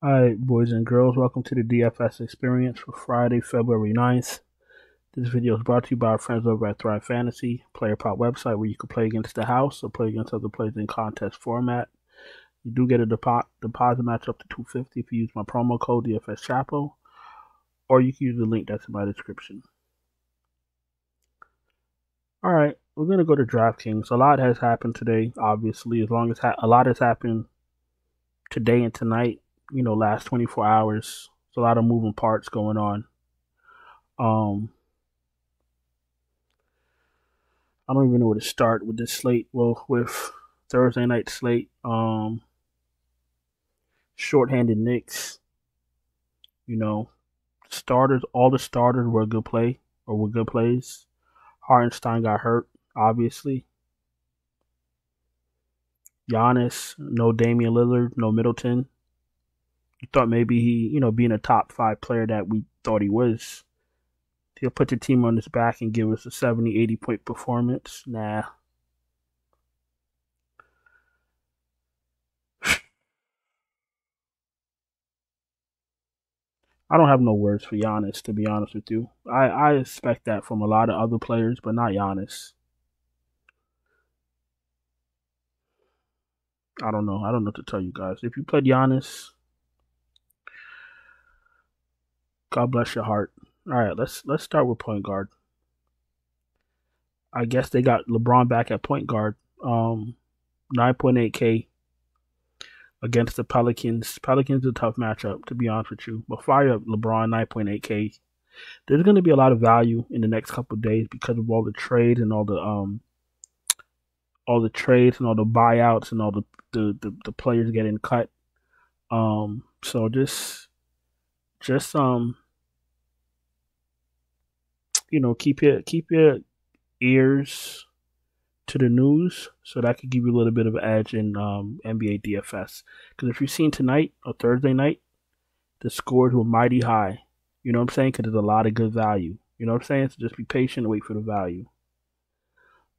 Alright, boys and girls, welcome to the DFS experience for Friday, February 9th. This video is brought to you by our friends over at Thrive Fantasy, player prop website where you can play against the house or play against other players in contest format. You do get a deposit match up to $250 if you use my promo code DFS Chapo, or you can use the link that's in my description. Alright, we're going to go to DraftKings. A lot has happened today, obviously. As long as a lot has happened today and tonight, last 24 hours. There's a lot of moving parts going on. I don't even know where to start with this slate. Well, with Thursday night slate, shorthanded Knicks, starters, all the starters were a good play or were good plays. Hartenstein got hurt, obviously. Giannis, no Damian Lillard, no Middleton. You thought maybe he, being a top 5 player that we thought he was, he'll put the team on his back and give us a 70, 80 point performance. Nah. I don't have no words for Giannis, to be honest with you. I expect that from a lot of other players, but not Giannis. I don't know. I don't know what to tell you guys. If you played Giannis, God bless your heart. All right, let's start with point guard. I guess they got LeBron back at point guard. 9.8K against the Pelicans. Pelicans is a tough matchup, to be honest with you. But fire up LeBron, 9.8K. There's going to be a lot of value in the next couple of days because of all the trades and all the trades and all the buyouts and all the players getting cut. So just keep your ears to the news, so that could give you a little bit of an edge in NBA DFS. Because if you've seen tonight or Thursday night, the scores were mighty high. You know what I'm saying? Because there's a lot of good value. You know what I'm saying? So just be patient and wait for the value.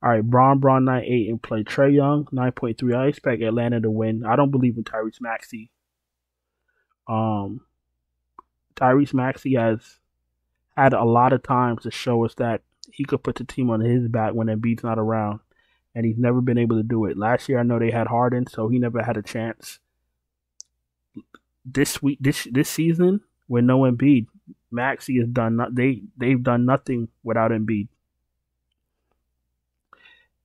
All right, Braun 9.8 and play Trae Young 9.3. I expect Atlanta to win. I don't believe in Tyrese Maxey. Tyrese Maxey has had a lot of times to show us that he could put the team on his back when Embiid's not around, and he's never been able to do it. Last year, I know they had Harden, so he never had a chance. This season, with no Embiid, Maxey has done they've done nothing without Embiid,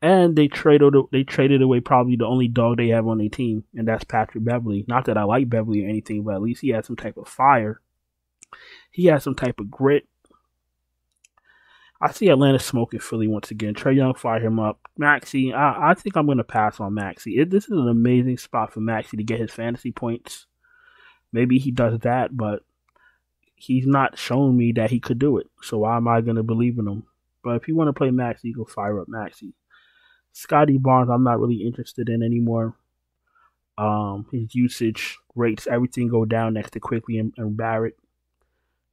and they traded away probably the only dog they have on their team, and that's Patrick Beverley. Not that I like Beverley or anything, but at least he has some type of fire. He has some type of grit. I see Atlanta smoking Philly once again. Trae Young, fire him up. Maxey, I think I'm going to pass on Maxey. This is an amazing spot for Maxey to get his fantasy points. Maybe he does that, but he's not shown me that he could do it. So why am I going to believe in him? But if you want to play Maxey, go fire up Maxey. Scotty Barnes, I'm not really interested in anymore. His usage rates, everything go down next to Quickly and Barrett.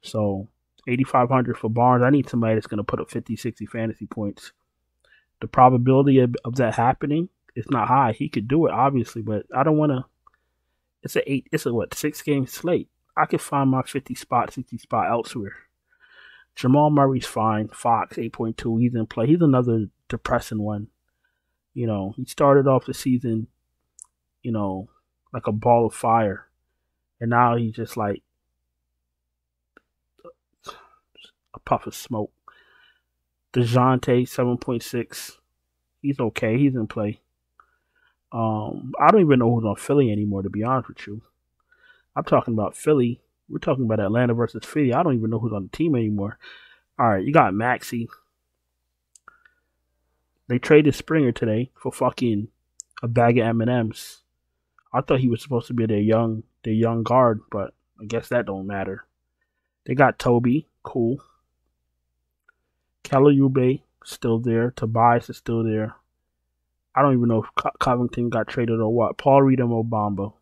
So 8,500 for Barnes. I need somebody that's going to put up 50, 60 fantasy points. The probability of that happening is not high. He could do it, obviously, but I don't want to. It's a 6-game slate. I could find my 50 spot, 60 spot elsewhere. Jamal Murray's fine. Fox 8.2. He's in play. He's another depressing one. He started off the season, like a ball of fire, and now he's just like a puff of smoke. DeJounte 7.6. He's okay. He's in play. I don't even know who's on Philly anymore, to be honest with you. I'm talking about Philly. We're talking about Atlanta versus Philly. I don't even know who's on the team anymore. All right, you got Maxey. They traded Springer today for fucking a bag of M&Ms. I thought he was supposed to be their young guard, but I guess that don't matter. They got Toby. Cool. Kelly Oubre still there. Tobias is still there. I don't even know if Covington got traded or what. Paul Reed and Mo Bamba.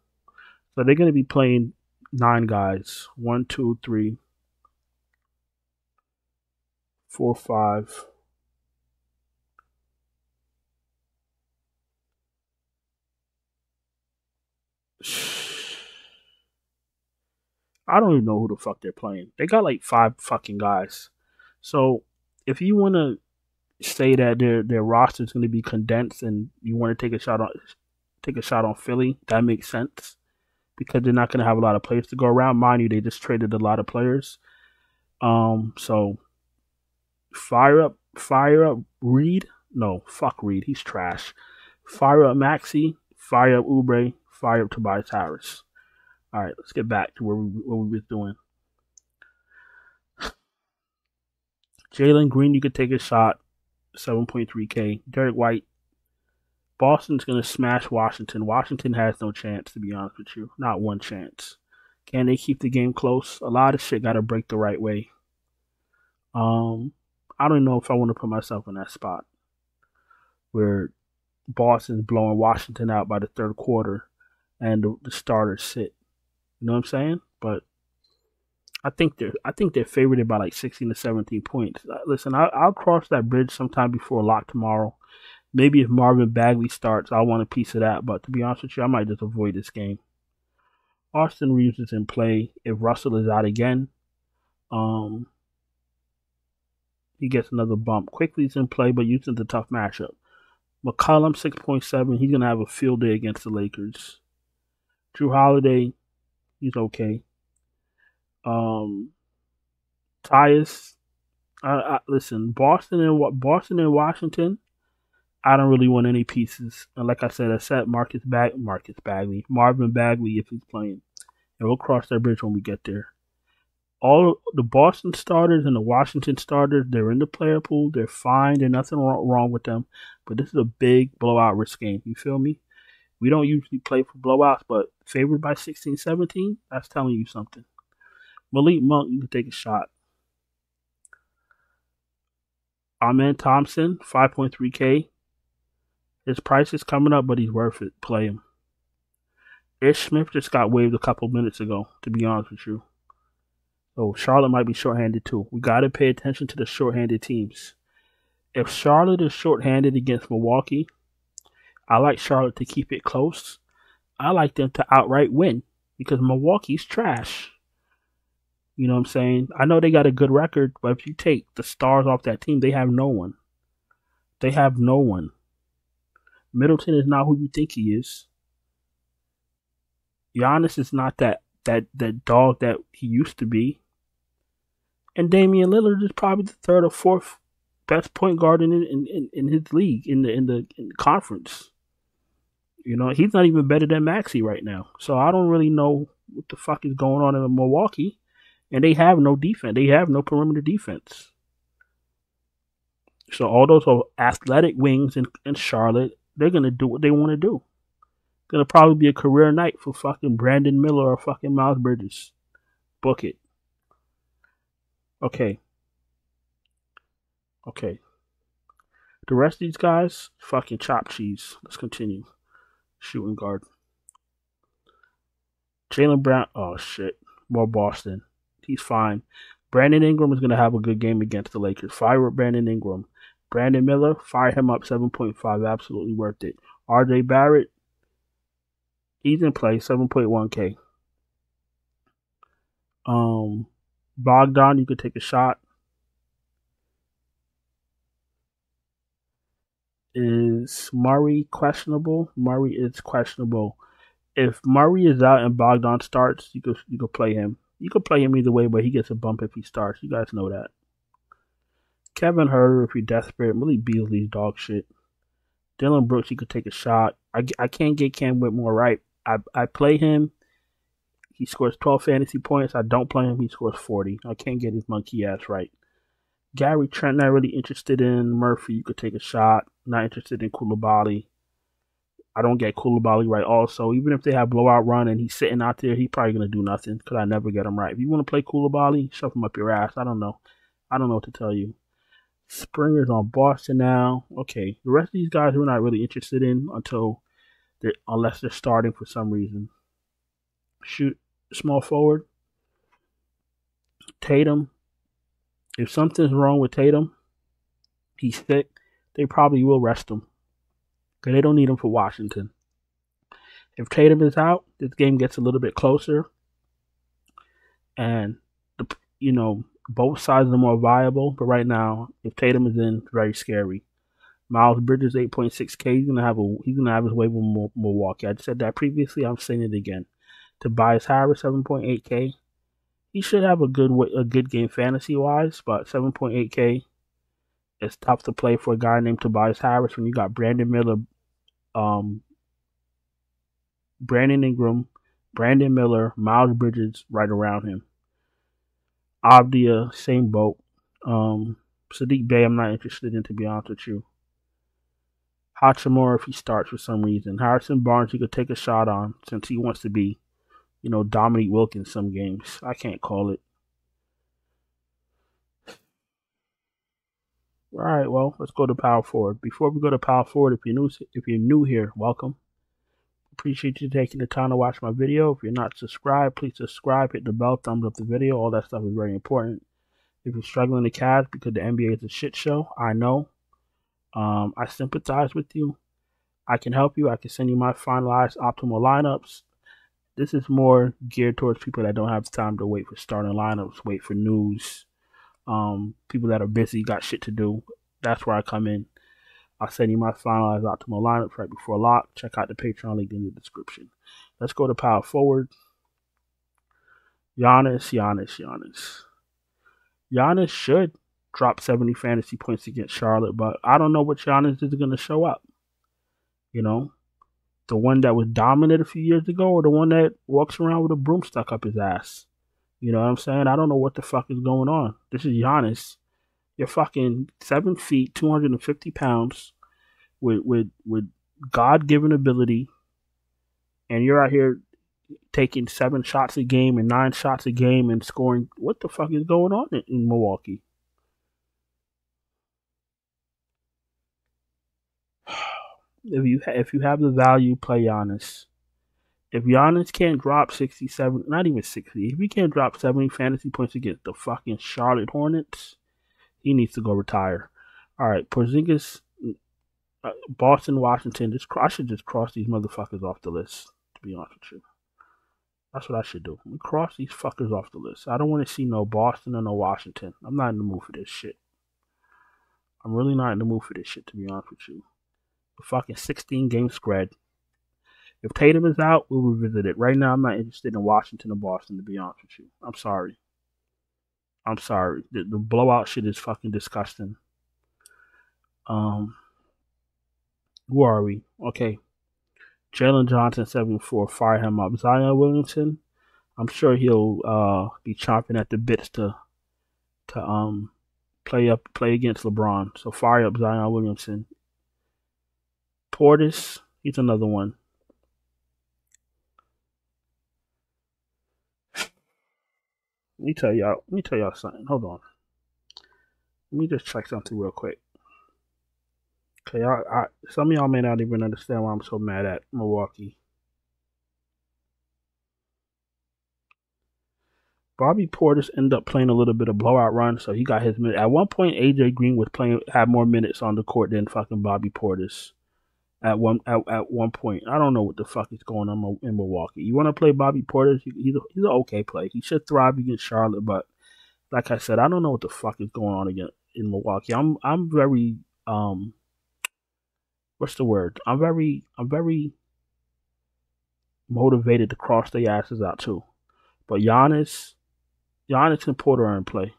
So they're going to be playing 9 guys. 1, 2, 3, 4, 5. I don't even know who the fuck they're playing. They got like 5 fucking guys. So if you want to say that their roster is going to be condensed and you want to take a shot on Philly, that makes sense because they're not going to have a lot of players to go around. Mind you, they just traded a lot of players. So fire up Reed. No, fuck Reed. He's trash. Fire up Maxey. Fire up Oubre. Fire up Tobias Harris. All right, let's get back to what we were doing. Jalen Green, you could take a shot. 7.3K. Derek White. Boston's going to smash Washington. Washington has no chance, to be honest with you. Not one chance. Can they keep the game close? A lot of shit got to break the right way. I don't know if I want to put myself in that spot where Boston's blowing Washington out by the third quarter and the starters sit. You know what I'm saying? But I think they're favored by like 16 to 17 points. Listen, I'll cross that bridge sometime before lock tomorrow. Maybe if Marvin Bagley starts, I'll want a piece of that. But to be honest with you, I might just avoid this game. Austin Reeves is in play. If Russell is out again, he gets another bump. Quickly's in play, but Houston's a tough matchup. McCollum, 6.7. He's going to have a field day against the Lakers. Drew Holiday, he's okay. Tyus, listen, Boston and Washington, I don't really want any pieces. And like I said, except Marvin Bagley if he's playing. And we'll cross that bridge when we get there. All the Boston starters and the Washington starters, they're in the player pool. They're fine. There's nothing wrong with them. But this is a big blowout risk game. You feel me? We don't usually play for blowouts, but favored by 16, 17, that's telling you something. Malik Monk, you can take a shot. Amen Thompson, 5.3K. His price is coming up, but he's worth it. Play him. Ish Smith just got waived a couple minutes ago, to be honest with you. So Charlotte might be shorthanded too. We got to pay attention to the shorthanded teams. If Charlotte is shorthanded against Milwaukee, I like Charlotte to keep it close. I like them to outright win because Milwaukee's trash. You know what I'm saying? I know they got a good record, but if you take the stars off that team, they have no one. They have no one. Middleton is not who you think he is. Giannis is not that dog that he used to be. And Damian Lillard is probably the third or fourth best point guard in his league in the conference. You know, he's not even better than Maxey right now. So I don't really know what the fuck is going on in Milwaukee. And they have no defense. They have no perimeter defense. So all those are athletic wings in Charlotte. They're going to do what they want to do. It's going to probably be a career night for fucking Brandon Miller or fucking Miles Bridges. Book it. Okay. The rest of these guys, fucking chop cheese. Let's continue. Shooting guard. Jaylen Brown. Oh, shit. More Boston. He's fine. Brandon Ingram is going to have a good game against the Lakers. Fire up Brandon Ingram. Brandon Miller, fire him up 7.5. Absolutely worth it. RJ Barrett, he's in play, 7.1K. Bogdan, you could take a shot. Is Murray questionable? Murray is questionable. If Murray is out and Bogdan starts, you could play him. You could play him either way, but he gets a bump if he starts. You guys know that. Kevin Huerter, if you're desperate. Malik Beasley's dog shit. Dylan Brooks, you could take a shot. I can't get Cam Whitmore right. I play him. He scores 12 fantasy points. I don't play him. He scores 40. I can't get his monkey ass right. Gary Trent, not really interested in. Murphy, you could take a shot. Not interested in Koulibaly. I don't get Koulibaly right also. Even if they have blowout run and he's sitting out there, he's probably going to do nothing because I never get him right. If you want to play Koulibaly, shove him up your ass. I don't know. I don't know what to tell you. Springer's on Boston now. Okay. The rest of these guys we're not really interested in unless they're starting for some reason. Shoot. Small forward. Tatum. If something's wrong with Tatum, he's sick, they probably will rest him. Because they don't need him for Washington. If Tatum is out, this game gets a little bit closer. and both sides are more viable. But right now, if Tatum is in, it's very scary. Miles Bridges 8.6K. He's gonna have his way with Milwaukee. I said that previously. I'm saying it again. Tobias Harris 7.8K. He should have a good game fantasy wise, but 7.8K is tough to play for a guy named Tobias Harris when you got Brandon Miller, Brandon Ingram, Brandon Miller, Miles Bridges right around him. Avdia, same boat. Sadiq Bey, I'm not interested in, to be honest with you. Hachimura, if he starts for some reason. Harrison Barnes, he could take a shot on since he wants to be, Dominique Wilkins some games. I can't call it. All right, well, let's go to power forward. Before we go to power forward, if you're new here, welcome. Appreciate you taking the time to watch my video. If you're not subscribed, please subscribe, hit the bell, thumbs up the video. All that stuff is very important. If you're struggling to catch because the NBA is a shit show, I know. I sympathize with you. I can help you. I can send you my finalized optimal lineups. This is more geared towards people that don't have time to wait for starting lineups, wait for news. People that are busy, got shit to do. That's where I come in. I'll send you my finalized optimal lineups right before lock. Check out the Patreon link in the description. Let's go to power forward. Giannis. Giannis should drop 70 fantasy points against Charlotte, but I don't know what Giannis is going to show up. The one that was dominant a few years ago or the one that walks around with a broom stuck up his ass. You know what I'm saying? I don't know what the fuck is going on. This is Giannis. You're fucking 7 feet, 250 pounds with God-given ability, and you're out here taking 7 shots a game and 9 shots a game and scoring. What the fuck is going on in Milwaukee? If you have the value, play Giannis. If Giannis can't drop 67, not even 60, if he can't drop 70 fantasy points against the fucking Charlotte Hornets, he needs to go retire. All right, Porzingis, Boston, Washington. I should just cross these motherfuckers off the list, to be honest with you. That's what I should do. Cross these fuckers off the list. I don't want to see no Boston or no Washington. I'm not in the mood for this shit. I'm really not in the mood for this shit, to be honest with you. The fucking 16-game spread. If Tatum is out, we'll revisit it. Right now, I'm not interested in Washington or Boston, to be honest with you. I'm sorry. The blowout shit is fucking disgusting. Who are we? Okay. Jalen Johnson, 7-4. Fire him up. Zion Williamson, I'm sure he'll be chomping at the bits to play against LeBron. So fire up Zion Williamson. Portis, he's another one. Let me tell y'all something. Hold on. Let me just check something real quick. Okay, some of y'all may not even understand why I'm so mad at Milwaukee. Bobby Portis ended up playing a little bit of blowout run, so he got his minute. At one point, AJ Green had more minutes on the court than fucking Bobby Portis. At one point, I don't know what the fuck is going on in Milwaukee. You want to play Bobby Portis? He's an okay play. He should thrive against Charlotte, but like I said, I don't know what the fuck is going on again in Milwaukee. I'm very what's the word? I'm very motivated to cross their asses out too. But Giannis and Porter are in play.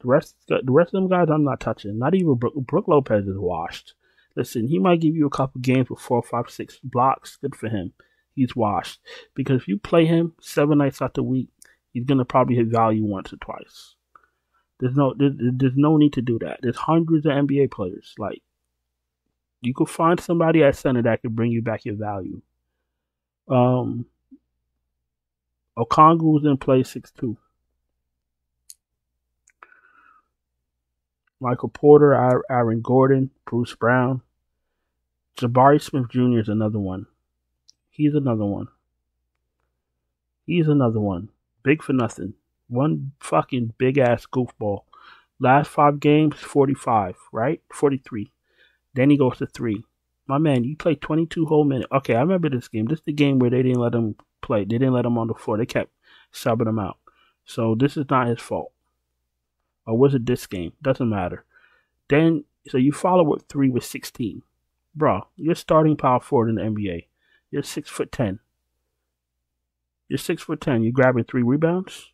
The rest of them guys, I'm not touching. Not even Brook Lopez is washed. Listen, he might give you a couple games with 4, 5, 6 blocks. Good for him. He's washed. Because if you play him 7 nights out the week, he's gonna probably hit value once or twice. There's no need to do that. There's hundreds of NBA players. Like, you could find somebody at center that could bring you back your value. Okongwu's in play 6'2". Michael Porter, Aaron Gordon, Bruce Brown. Jabari Smith Jr. is another one. He's another one. Big for nothing. One fucking big-ass goofball. Last 5 games, 45, right? 43. Then he goes to 3. My man, you played 22 whole minutes. Okay, I remember this game. This is the game where they didn't let him play. They didn't let him on the floor. They kept subbing him out. So this is not his fault. Or was it this game? Doesn't matter. Then, so you follow up 3 with 16. Bro, you're starting power forward in the NBA. You're 6'10". You're 6'10". You're grabbing 3 rebounds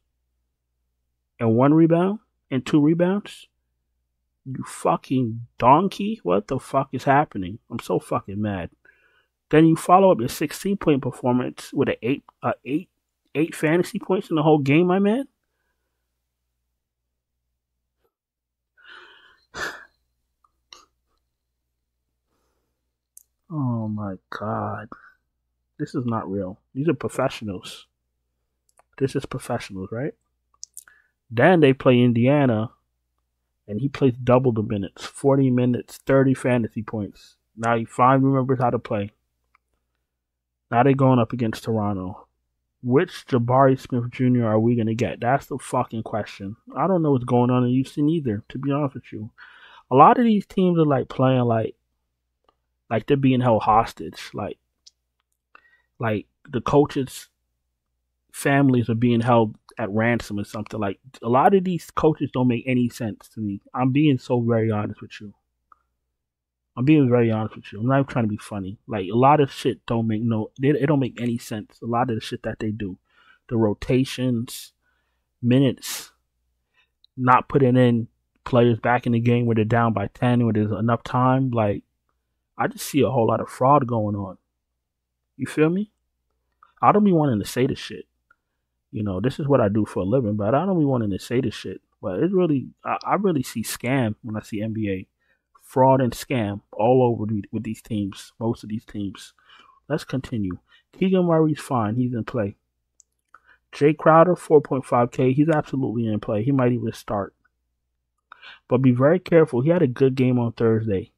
and 1 rebound and 2 rebounds. You fucking donkey. What the fuck is happening? I'm so fucking mad. Then you follow up your 16-point performance with an 8 fantasy points in the whole game, my man. Oh my god. This is not real. These are professionals. This is professionals, right? Then they play Indiana, and he plays double the minutes. 40 minutes, 30 fantasy points. Now he finally remembers how to play. Now they're going up against Toronto. Which Jabari Smith Jr. are we going to get? That's the fucking question. I don't know what's going on in Houston either, to be honest with you. A lot of these teams are like playing like they're being held hostage. Like the coaches' families are being held at ransom or something. Like, a lot of these coaches don't make any sense to me. I'm being so very honest with you. I'm being very honest with you. I'm not even trying to be funny. Like, a lot of shit don't make it don't make any sense. A lot of the shit that they do. The rotations, minutes, not putting in players back in the game where they're down by 10 where there's enough time. Like, I just see a whole lot of fraud going on. You feel me? I don't be wanting to say this shit. You know, this is what I do for a living, but I don't be wanting to say this shit. But it's really, I really see scam when I see NBA. Fraud and scam all over with these teams, most of these teams. Let's continue. Keegan Murray's fine. He's in play. Jay Crowder, 4.5K. He's absolutely in play. He might even start. But be very careful. He had a good game on Thursday.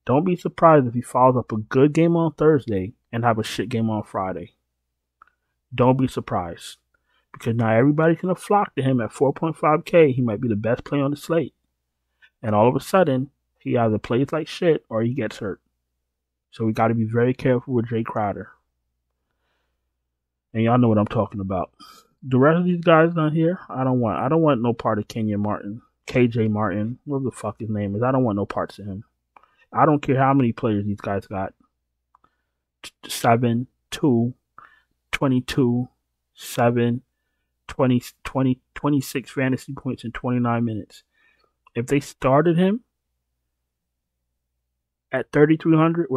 Don't be surprised if he follows up a good game on Thursday and have a shit game on Friday. Don't be surprised. Because now everybody's going to flock to him at 4.5K. He might be the best player on the slate. And all of a sudden, he either plays like shit or he gets hurt. So we got to be very careful with Jay Crowder. And y'all know what I'm talking about. The rest of these guys down here, I don't want no part of KJ Martin, whatever the fuck his name is. I don't want no parts of him. I don't care how many players these guys got. 7, 2, 22, 7, 20, 26 fantasy points in 29 minutes. If they started him at 3,300,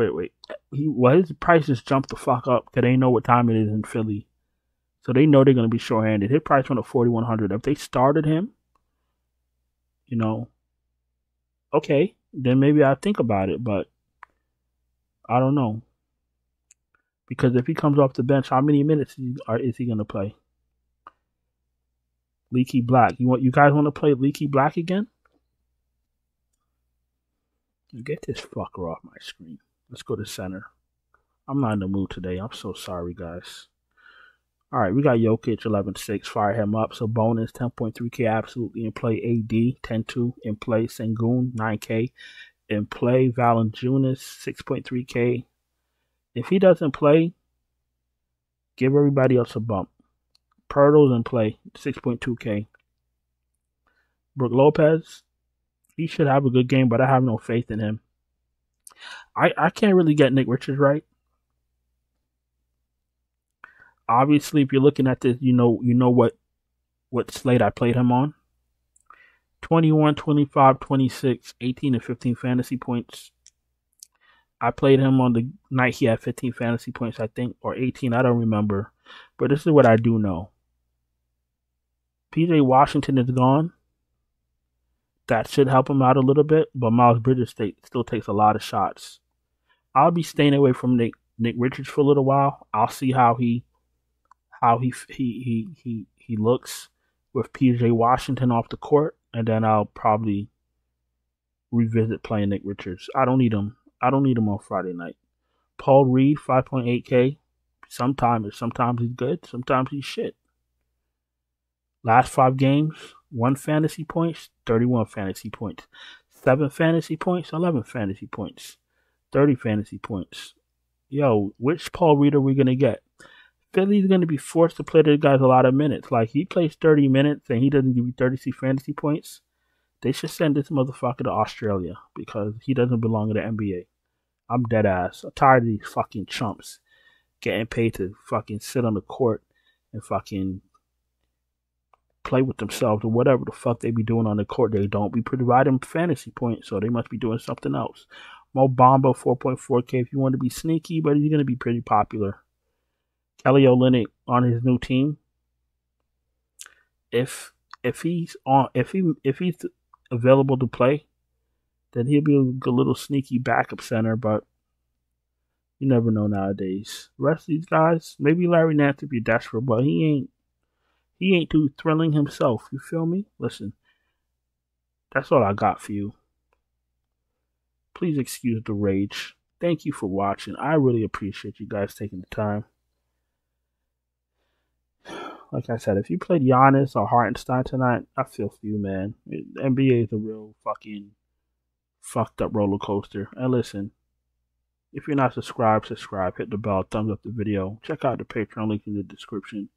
his price just jumped the fuck up because they know what time it is in Philly. So they know they're going to be short-handed. His price went to 4,100. If they started him, you know, okay, then maybe I'd think about it, but I don't know. Because if he comes off the bench, how many minutes is he going to play? Leaky Black. You guys want to play Leaky Black again? Get this fucker off my screen. Let's go to center. I'm not in the mood today. I'm so sorry, guys. All right, we got Jokic 11-6. Fire him up. So bonus 10.3K absolutely in play. AD 10-2 in play. Sengun 9K in play. Valanciunas 6.3K. If he doesn't play, give everybody else a bump. Pirtle's in play 6.2K. Brook Lopez, he should have a good game, but I have no faith in him. I can't really get Nick Richards right. Obviously, if you're looking at this, you know what slate I played him on. 21, 25, 26, 18, and 15 fantasy points. I played him on the night he had 15 fantasy points, I think, or 18. I don't remember. But this is what I do know. PJ Washington is gone. That should help him out a little bit, but Miles Bridges still takes a lot of shots. I'll be staying away from Nick Richards for a little while. I'll see how he looks with PJ Washington off the court, and then I'll probably revisit playing Nick Richards. I don't need him on Friday night. Paul Reed, 5.8K. Sometimes he's good, sometimes he's shit. Last 5 games, 1 fantasy points, 31 fantasy points. 7 fantasy points, 11 fantasy points. 30 fantasy points. Yo, which Paul Reed are we going to get? Philly's going to be forced to play those guys a lot of minutes. Like, he plays 30 minutes and he doesn't give you 36 fantasy points. They should send this motherfucker to Australia because he doesn't belong in the NBA. I'm dead ass. I'm tired of these fucking chumps getting paid to fucking sit on the court and fucking play with themselves or whatever the fuck they be doing on the court. They don't be providing fantasy points, so they must be doing something else. Mo Bamba, 4.4K if you want to be sneaky, but he's going to be pretty popular. Kelly Olynyk on his new team. If he's available to play, then he'll be a good little sneaky backup center, but you never know nowadays. The rest of these guys, maybe Larry Nance if you're desperate, but he ain't too thrilling himself. You feel me? Listen, that's all I got for you. Please excuse the rage. Thank you for watching. I really appreciate you guys taking the time. Like I said, if you played Giannis or Hartenstein tonight, I feel for you, man. The NBA is a real fucking fucked up roller coaster. And listen, if you're not subscribed, subscribe. Hit the bell, thumbs up the video. Check out the Patreon link in the description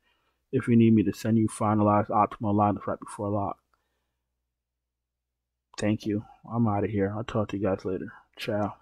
if you need me to send you finalized optimal lineups right before lock. Thank you. I'm out of here. I'll talk to you guys later. Ciao.